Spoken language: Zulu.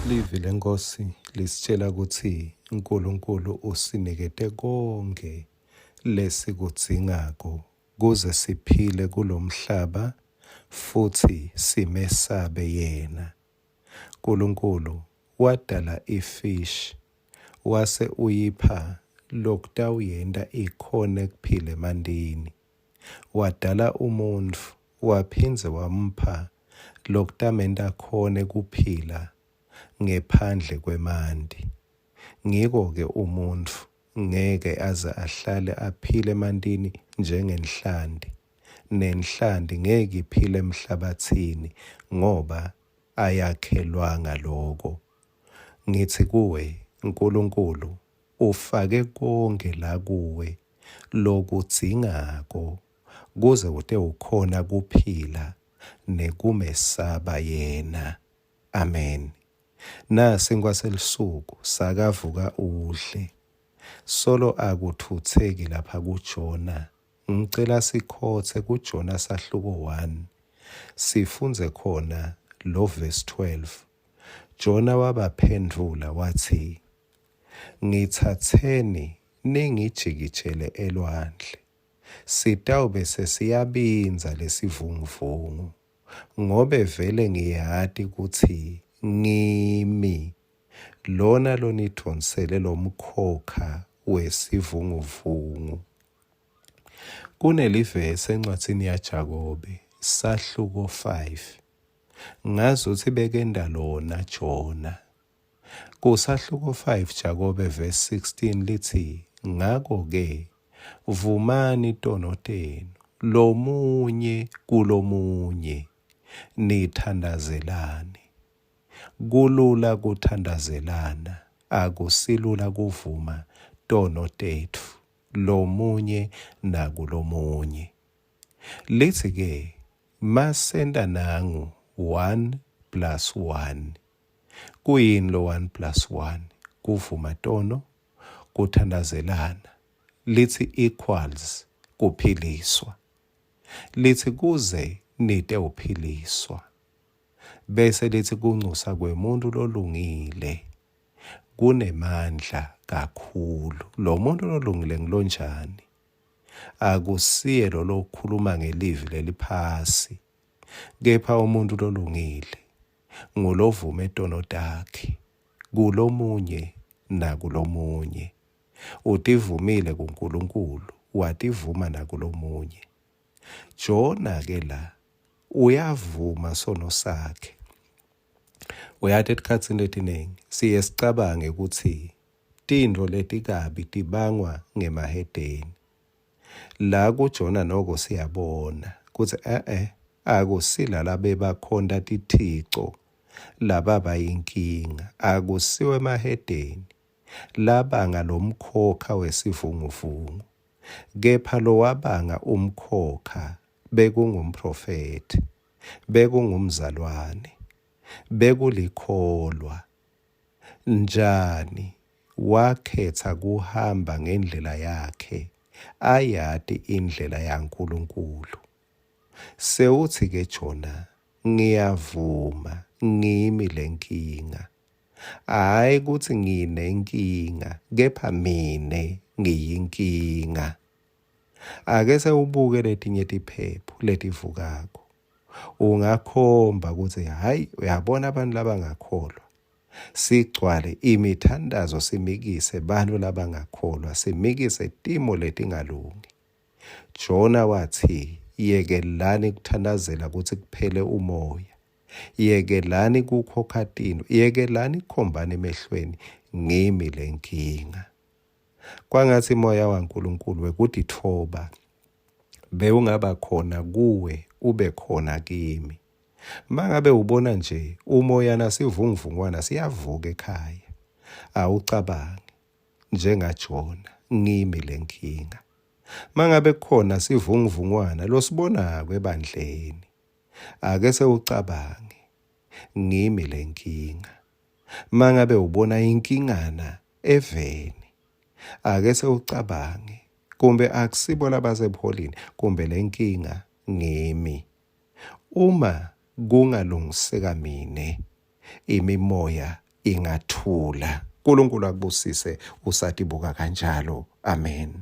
Livi lenkosi lisitshela ukuthi uNkulunkulu usinikete konke lesikudzingako kuze siphile kulomhlaba futhi simesabe yena. uNkulunkulu wadala ifish wase uyipha lokutawuyenta ikhone kuphila emandini. Wadala umuntfu waphindze wampha lokutamenta khone kuphila ngephandle kwemanti. Ngiko-ke umuntfu ngeke aze ahlale aphile emantini njengenhlanti. Nenhlanti ngeke iphile emhlabathini ngoba ayakhelwanga lokho. Ngithi kuwe uNkulunkulu ufake konke la kuwe lokudzingako kuze ute ukhona kuphila nekumesaba yena. Amen. Nasi ngwaselisuku sakavuka udle. Solo akuthutheki lapha kuJona. Ngicela sikhothe kuJona sahluko 1. Sifunze khona lo verse 12. Jona wabaphendula wathi, ngithatheni ningijikijele elwandle. Sitawube sesiyabinza lesivunguvungu. Ngobe vele ngiyati ukuthi ngimi lona lonidonsele lomkhokha wesivunguvungu. Kunelivesi encwadzini yaJakobe sahluko 5. Ngazuthi bekenda lona Jona. Kusahluko 5 Jakobe verse 16 lithi, ngako-ke vumani itono tenu lomunye kulomunye nithandazelane. Kulula kuthandazelana, akusilula kuvuma tono tetfu lomunye nakulomunye. Lithi-ke masenda nangu 1 plus 1. Kuyini lo 1 plus 1? Kuvuma tono, kuthandazelana. Lithi equals kuphiliswa. Lithi kuze nite uphiliswa. Bese lithi kunxusa kwemuntu lolungile kunemandla kakhulu. Lo muntu lolungile ngilonjani? Akusiye lo lokhuluma ngelivi leliphasi. Kepha umuntu lolungile ngulovuma etono takhe kulomunye nakulomunye. Utivumile kuNkulunkulu, wativuma nakulomunye. Jona-ke la uyavuma sono sakhe. Uyathi etikhatsini letiningi siye sicabange ukuthi tintfo letikabi tibangwa ngemahedeni. La kuJona noko siyabona kuthi akusila labebakhonda tithico lababa yinkinga. Akusiwe emahedeni labanga lomkhokha wesivunguvungu. Kepha lo wabanga umkhokha bekungumprofeti, bekungumzalwane, bekulikholwa. Njani wakhetha kuhamba ngendlela yakhe, ayati indlela yaNkulunkulu. Sewuthi-ke Jona, ngiyavuma ngimi lenkinga. Hayi ukuthi nginenkinga, kepha mine ngiyinkinga. Ake sewubuke letinye tiphepho letivukako. Ungakhomba ukuthi hayi uyabona abantu labangakholwa. Sigcwale imithandazo simikise bantu labangakholwa, simikise timo letingalungi. Jona wathi yekelani kuthandazela ukuthi kuphele umoya. Yekelani kukhokha tino, yekelani khombani emehlweni ngimi lenkinga. Kwangathi moya waNkulunkulu wekuthi thoba bewungaba khona kuwe ube khona kimi. Mangabe ubona nje umoya nasivunguvungwana siyavuka ekhaya, awucabange njengaJona ngimi lenkinga. Mangabe khona sivunguvungwana losibonako ebandleni, ake sewucabange ngimi lenkinga. Mangabe ubona inkingana eveni, ake sewucabange kumbe akusibo labasebholini kumbe lenkinga ngimi. Uma kungalungiseka mine, imimoya ingathula. uNkulunkulu akubusise usatibuka kanjalo. Amen.